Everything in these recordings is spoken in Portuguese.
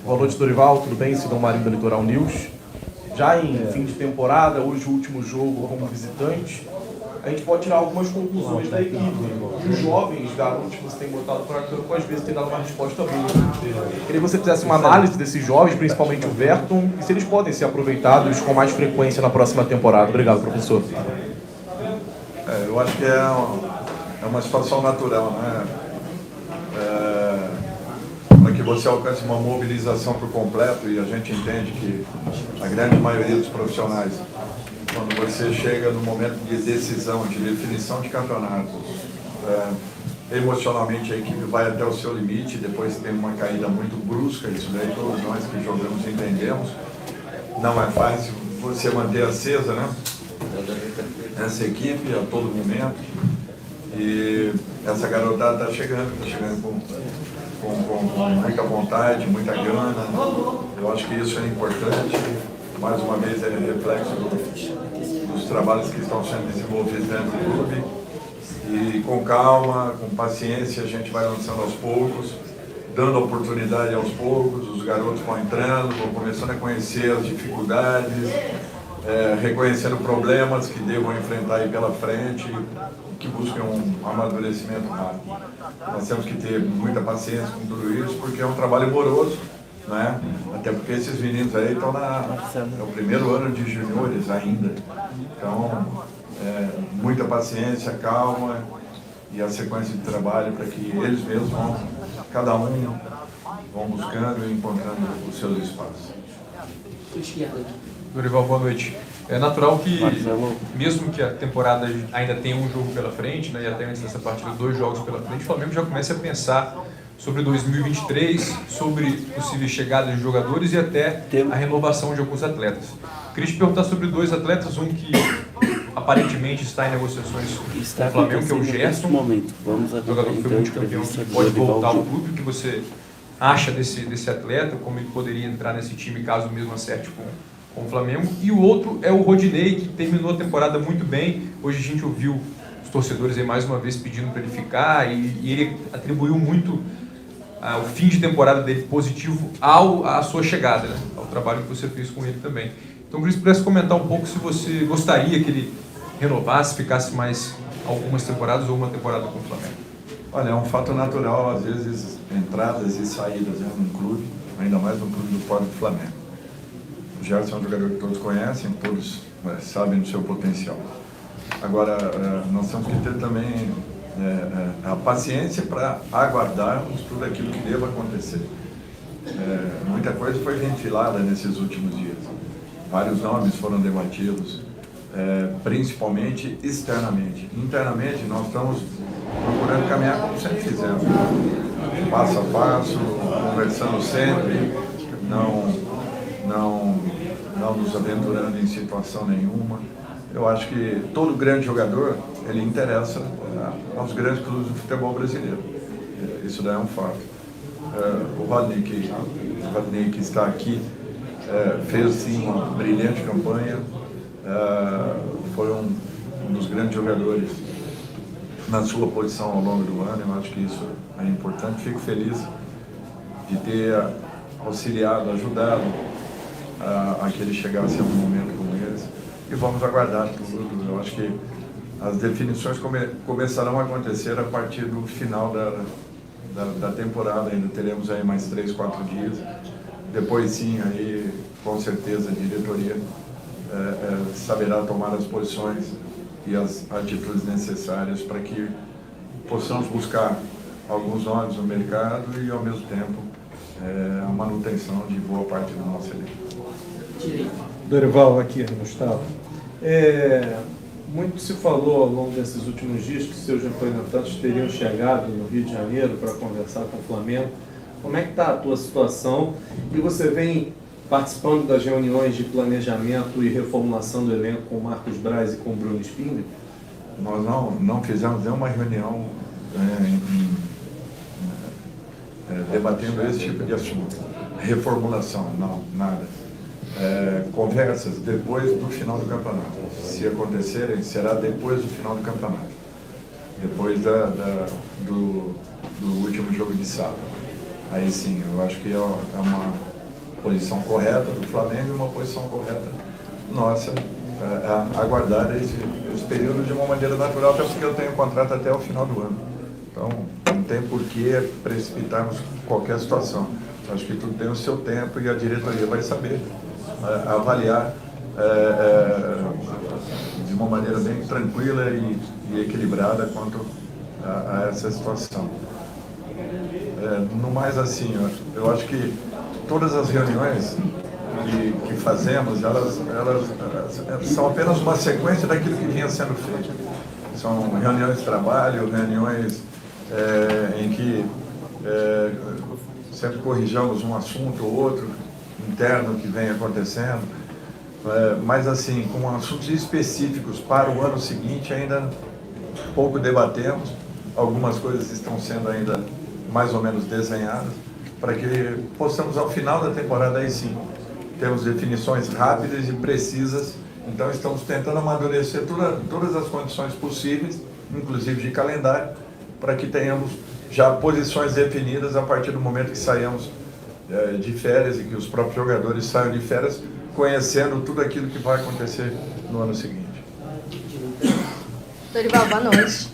Boa noite, Dorival, tudo bem? Sidão Marinho da Litoral News. Já em fim de temporada, hoje o último jogo como visitante, a gente pode tirar algumas conclusões da equipe. E os jovens garotos que você tem botado para campo, às vezes tem dado uma resposta boa. Queria que você fizesse uma análise desses jovens, principalmente o Verton, e se eles podem ser aproveitados com mais frequência na próxima temporada. Obrigado, professor. Eu acho que é uma situação natural, né? Para que você alcance uma mobilização por completo, e a gente entende que a grande maioria dos profissionais, quando você chega no momento de decisão, de definição de campeonato, emocionalmente a equipe vai até o seu limite, depois tem uma caída muito brusca, isso daí todos nós que jogamos entendemos. Não é fácil você manter acesa, né? Essa equipe a todo momento, e essa garotada está chegando com muita vontade, muita gana. Eu acho que isso é importante. Mais uma vez é reflexo dos trabalhos que estão sendo desenvolvidos dentro do clube, e com calma, com paciência a gente vai lançando aos poucos, dando oportunidade aos poucos. Os garotos vão entrando, vão começando a conhecer as dificuldades, reconhecendo problemas que devam enfrentar aí pela frente, que busquem um amadurecimento rápido. Nós temos que ter muita paciência com tudo isso, porque é um trabalho moroso, né? Até porque esses meninos aí estão no primeiro ano de juniores ainda. Então, muita paciência, calma e a sequência de trabalho para que eles mesmos cada um vão buscando e encontrando os seus espaços. Dorival, boa noite. É natural que, mesmo que a temporada ainda tenha um jogo pela frente, né, e até antes dessa partida, 2 jogos pela frente, o Flamengo já começa a pensar sobre 2023, sobre possíveis chegadas de jogadores e até a renovação de alguns atletas. Queria te perguntar sobre 2 atletas, um que aparentemente está em negociações com o Flamengo, que é o Gerson, jogador que foi multicampeão, que pode voltar ao clube. O que você acha desse atleta, como ele poderia entrar nesse time caso mesmo acerte com o Flamengo? E o outro é o Rodinei, que terminou a temporada muito bem. Hoje a gente ouviu os torcedores aí mais uma vez pedindo para ele ficar, e ele atribuiu muito o fim de temporada dele positivo à sua chegada, né? Ao trabalho que você fez com ele também. Então, eu queria que você pudesse comentar um pouco se você gostaria que ele renovasse, ficasse mais algumas temporadas ou uma temporada com o Flamengo. Olha, é um fato natural, às vezes, entradas e saídas, né, num clube, ainda mais no clube do Polo do Flamengo. O Gerson é um jogador que todos conhecem, todos sabem do seu potencial. Agora, nós temos que ter também a paciência para aguardarmos tudo aquilo que deva acontecer. Muita coisa foi ventilada nesses últimos dias. Vários nomes foram debatidos, principalmente externamente. Internamente, nós estamos procurando caminhar como sempre fizemos, passo a passo, conversando sempre, não nos aventurando em situação nenhuma. Eu acho que todo grande jogador, ele interessa aos grandes clubes do futebol brasileiro. Isso daí é um fato. O Rodney que está aqui fez sim uma brilhante campanha, foi um dos grandes jogadores na sua posição ao longo do ano. Eu acho que isso é importante. Fico feliz de ter auxiliado, ajudado a que ele chegasse a um momento como esse, e vamos aguardar tudo. Eu acho que as definições começarão a acontecer a partir do final da temporada. Ainda teremos aí mais 3, 4 dias. Depois sim, aí com certeza a diretoria saberá tomar as posições e as atitudes necessárias para que possamos buscar alguns nomes no mercado e, ao mesmo tempo, a manutenção de boa parte do nosso elenco. Dorival, aqui, Gustavo. Muito se falou ao longo desses últimos dias que seus representantes teriam chegado no Rio de Janeiro para conversar com o Flamengo. Como é que está a tua situação? E você vem participando das reuniões de planejamento e reformulação do elenco com o Marcos Braz e com o Bruno Spindler? Nós não fizemos nenhuma reunião debatendo esse tipo de assunto. Reformulação, não, nada. Conversas depois do final do campeonato. Se acontecerem, será depois do final do campeonato. Depois do último jogo de sábado. Aí sim, eu acho que é posição correta do Flamengo e uma posição correta nossa, aguardar esse período de uma maneira natural, até porque eu tenho contrato até o final do ano. Então, não tem por que precipitarmos qualquer situação. Acho que tudo tem o seu tempo e a diretoria vai saber avaliar de uma maneira bem tranquila e equilibrada quanto a essa situação. No mais, assim, eu acho que todas as reuniões que fazemos, elas são apenas uma sequência daquilo que vinha sendo feito. São reuniões de trabalho, reuniões em que sempre corrijamos um assunto ou outro interno que vem acontecendo, mas assim, com assuntos específicos para o ano seguinte ainda pouco debatemos. Algumas coisas estão sendo ainda mais ou menos desenhadas para que possamos ao final da temporada aí sim termos definições rápidas e precisas. Então estamos tentando amadurecer todas as condições possíveis, inclusive de calendário, para que tenhamos já posições definidas a partir do momento que saímos de férias e que os próprios jogadores saiam de férias conhecendo tudo aquilo que vai acontecer no ano seguinte. Dorival, boa noite.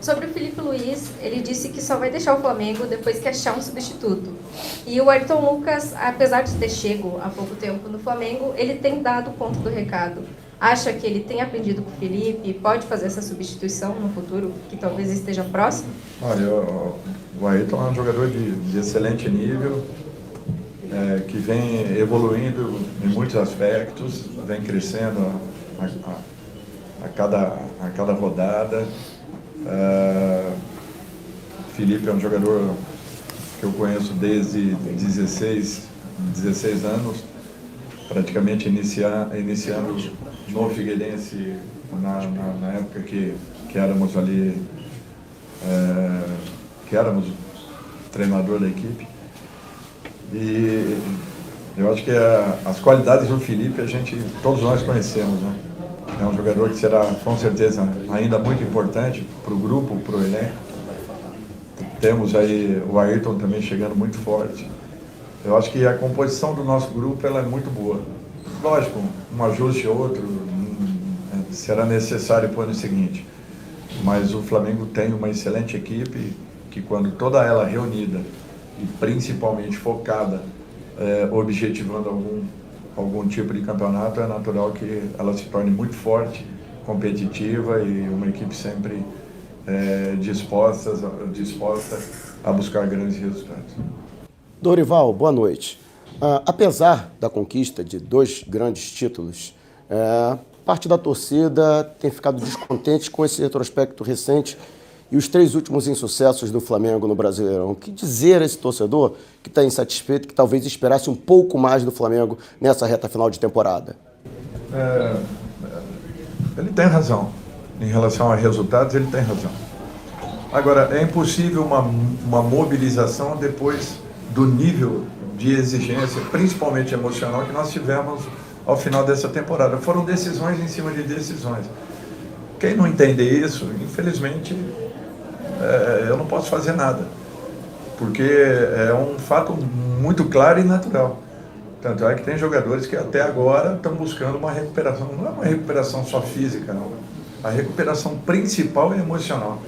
Sobre o Felipe Luiz, ele disse que só vai deixar o Flamengo depois que achar um substituto. E o Ayrton Lucas, apesar de ter chego há pouco tempo no Flamengo, ele tem dado conta do recado. Acha que ele tem aprendido com o Felipe e pode fazer essa substituição no futuro, que talvez esteja próximo? Olha, o Ayrton é um jogador de excelente nível, que vem evoluindo em muitos aspectos, vem crescendo a cada rodada. Felipe é um jogador que eu conheço desde 16 anos, praticamente iniciando no Figueirense na época que éramos ali, que éramos treinador da equipe. E eu acho que as qualidades do Felipe todos nós conhecemos, né? É um jogador que será, com certeza, ainda muito importante para o grupo, para o elenco. Temos aí o Ayrton também chegando muito forte. Eu acho que a composição do nosso grupo ela é muito boa. Lógico, um ajuste ou outro será necessário para o ano seguinte. Mas o Flamengo tem uma excelente equipe que, quando toda ela reunida e principalmente focada, objetivando algum tipo de campeonato, é natural que ela se torne muito forte, competitiva e uma equipe sempre disposta a buscar grandes resultados. Dorival, boa noite. Apesar da conquista de 2 grandes títulos, parte da torcida tem ficado descontente com esse retrospecto recente e os 3 últimos insucessos do Flamengo no Brasileirão. O que dizer a esse torcedor que está insatisfeito, que talvez esperasse um pouco mais do Flamengo nessa reta final de temporada? Ele tem razão. Em relação a resultados, ele tem razão. Agora, é impossível uma mobilização depois do nível de exigência, principalmente emocional, que nós tivemos ao final dessa temporada. Foram decisões em cima de decisões. Quem não entender isso, infelizmente, eu não posso fazer nada, porque é um fato muito claro e natural. Tanto é que tem jogadores que até agora estão buscando uma recuperação. Não é uma recuperação só física, não. A recuperação principal é emocional.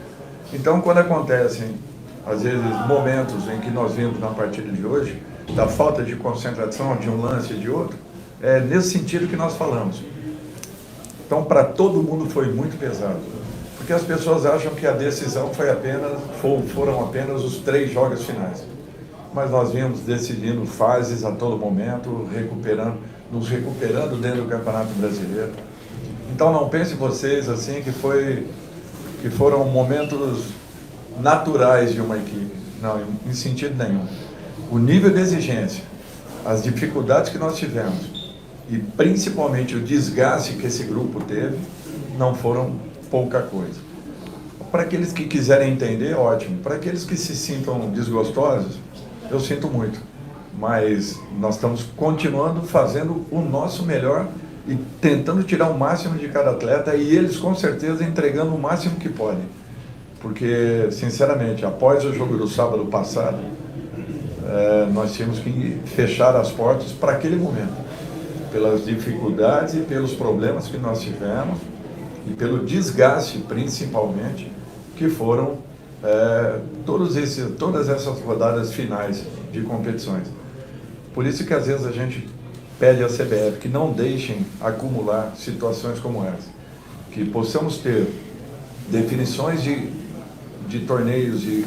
Então, quando acontecem, às vezes, momentos em que nós vimos na partida de hoje, da falta de concentração de um lance e de outro, é nesse sentido que nós falamos. Então, para todo mundo foi muito pesado, porque as pessoas acham que a decisão foram apenas os 3 jogos finais. Mas nós vimos decidindo fases a todo momento, nos recuperando dentro do Campeonato Brasileiro. Então, não pense vocês assim que foram momentos naturais de uma equipe. Não, em sentido nenhum. O nível de exigência, as dificuldades que nós tivemos e principalmente o desgaste que esse grupo teve, não foram pouca coisa. Para aqueles que quiserem entender, ótimo. Para aqueles que se sintam desgostosos, eu sinto muito. Mas nós estamos continuando fazendo o nosso melhor e tentando tirar o máximo de cada atleta e eles, com certeza, entregando o máximo que podem. Porque, sinceramente, após o jogo do sábado passado, nós tínhamos que fechar as portas para aquele momento, pelas dificuldades e pelos problemas que nós tivemos e pelo desgaste, principalmente, que foram todas essas rodadas finais de competições. Por isso que às vezes a gente pede à CBF que não deixem acumular situações como essa, que possamos ter definições de torneios e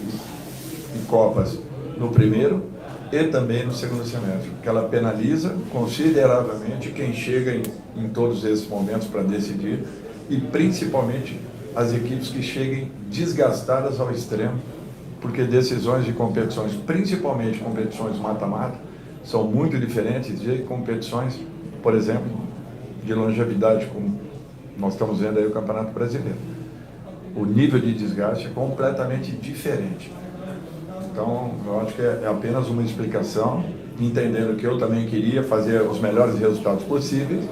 copas no primeiro e também no segundo semestre, porque ela penaliza consideravelmente quem chega em todos esses momentos para decidir e principalmente as equipes que cheguem desgastadas ao extremo, porque decisões de competições, principalmente competições mata-mata, são muito diferentes de competições, por exemplo, de longevidade, como nós estamos vendo aí o Campeonato Brasileiro. O nível de desgaste é completamente diferente. Então, eu acho que é apenas uma explicação, entendendo que eu também queria fazer os melhores resultados possíveis,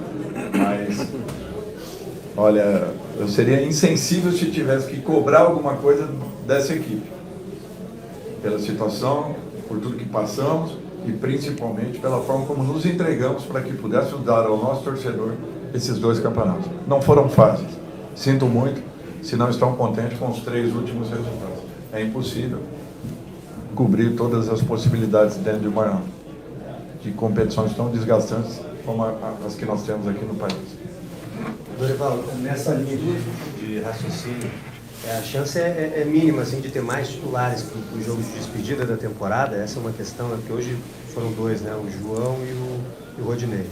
mas, olha, eu seria insensível se tivesse que cobrar alguma coisa dessa equipe, pela situação, por tudo que passamos e principalmente pela forma como nos entregamos para que pudéssemos dar ao nosso torcedor esses 2 campeonatos. Não foram fáceis, sinto muito se não estão contentes com os 3 últimos resultados. É impossível cobrir todas as possibilidades dentro de competições tão desgastantes como as que nós temos aqui no país. Dorival, nessa linha de raciocínio, a chance é mínima assim, de ter mais titulares para os jogos de despedida da temporada. Essa é uma questão, né? Porque hoje foram 2, né? O João e o Rodinei.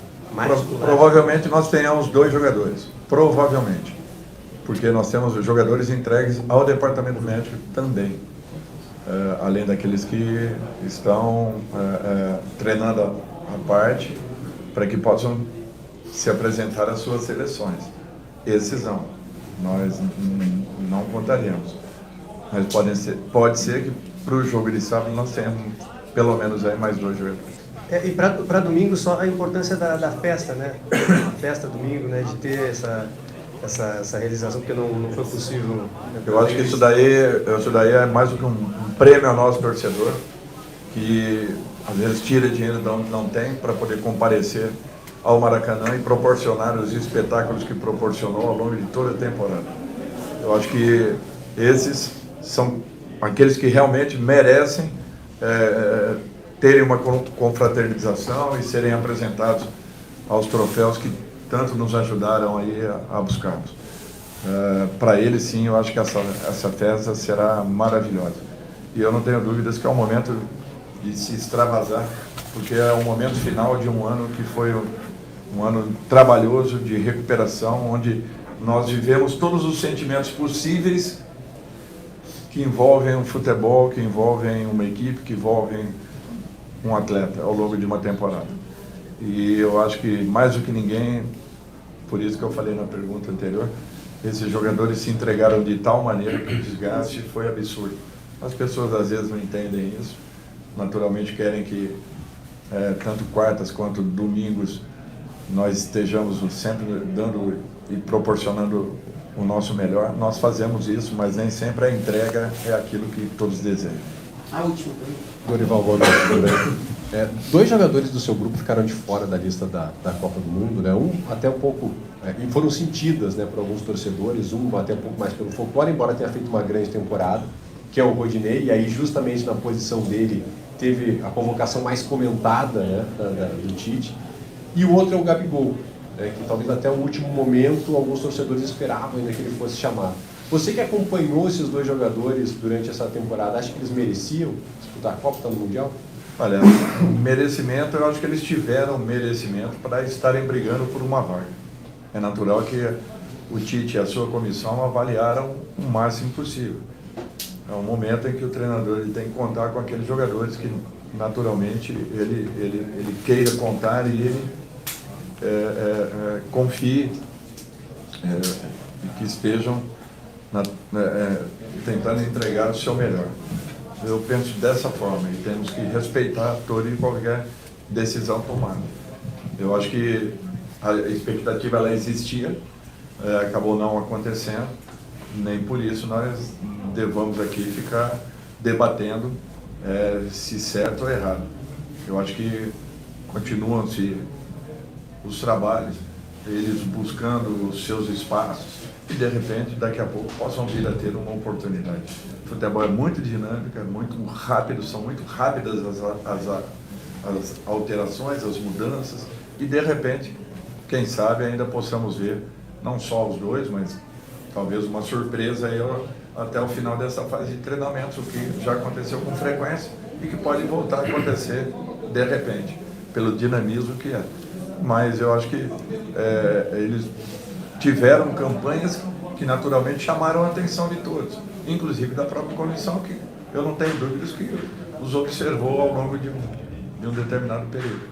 Provavelmente nós tenhamos 2 jogadores, provavelmente, porque nós temos os jogadores entregues ao departamento médico também, além daqueles que estão treinando à parte para que possam se apresentar às suas seleções. Esses não, nós não contaremos, mas pode ser que para o jogo de sábado nós tenhamos pelo menos aí mais 2 jogadores. E para domingo só a importância da festa, né? A festa domingo, né? De ter essa realização, porque não foi possível. Né? Eu acho que isso daí é mais do que um prêmio ao nosso torcedor, que às vezes tira dinheiro de onde não tem para poder comparecer ao Maracanã e proporcionar os espetáculos que proporcionou ao longo de toda a temporada. Eu acho que esses são aqueles que realmente merecem terem uma confraternização e serem apresentados aos troféus que tanto nos ajudaram aí a buscarmos. Para eles, sim, eu acho que essa festa será maravilhosa. E eu não tenho dúvidas que é um momento de se extravasar, porque é um momento final de um ano que foi um ano trabalhoso, de recuperação, onde nós vivemos todos os sentimentos possíveis que envolvem o futebol, que envolvem uma equipe, que envolvem um atleta ao longo de uma temporada. E eu acho que, mais do que ninguém, por isso que eu falei na pergunta anterior, esses jogadores se entregaram de tal maneira que o desgaste foi absurdo. As pessoas às vezes não entendem isso, naturalmente querem que tanto quartas quanto domingos nós estejamos sempre dando e proporcionando o nosso melhor. Nós fazemos isso, mas nem sempre a entrega é aquilo que todos desejam. A última. Dorival, boa noite, tudo bem? 2 jogadores do seu grupo ficaram de fora da lista da Copa do Mundo, né? Um até um pouco, e foram sentidas, né, por alguns torcedores, um até um pouco mais pelo folclore, embora tenha feito uma grande temporada, que é o Rodinei, e aí justamente na posição dele teve a convocação mais comentada, né, do Tite, e o outro é o Gabigol, né, que talvez até o último momento alguns torcedores esperavam ainda que ele fosse chamado. Você que acompanhou esses 2 jogadores durante essa temporada, acha que eles mereciam disputar a Copa, estar no Mundial? Olha, merecimento, eu acho que eles tiveram merecimento para estarem brigando por uma vaga. É natural que o Tite e a sua comissão avaliaram o máximo possível. É um momento em que o treinador ele tem que contar com aqueles jogadores que, naturalmente, ele queira contar e ele confie e que estejam tentando entregar o seu melhor. Eu penso dessa forma e temos que respeitar toda e qualquer decisão tomada. Eu acho que a expectativa ela existia, acabou não acontecendo, nem por isso nós devamos aqui ficar debatendo se certo ou errado. Eu acho que continuam-se os trabalhos, eles buscando os seus espaços e, de repente, daqui a pouco, possam vir a ter uma oportunidade. O futebol é muito dinâmico, é muito rápido, são muito rápidas as alterações, as mudanças e, de repente, quem sabe ainda possamos ver não só os dois, mas talvez uma surpresa aí até o final dessa fase de treinamento, o que já aconteceu com frequência e que pode voltar a acontecer de repente, pelo dinamismo que é. Mas eu acho que eles tiveram campanhas que naturalmente chamaram a atenção de todos, inclusive da própria comissão, que eu não tenho dúvidas que os observou ao longo de um determinado período.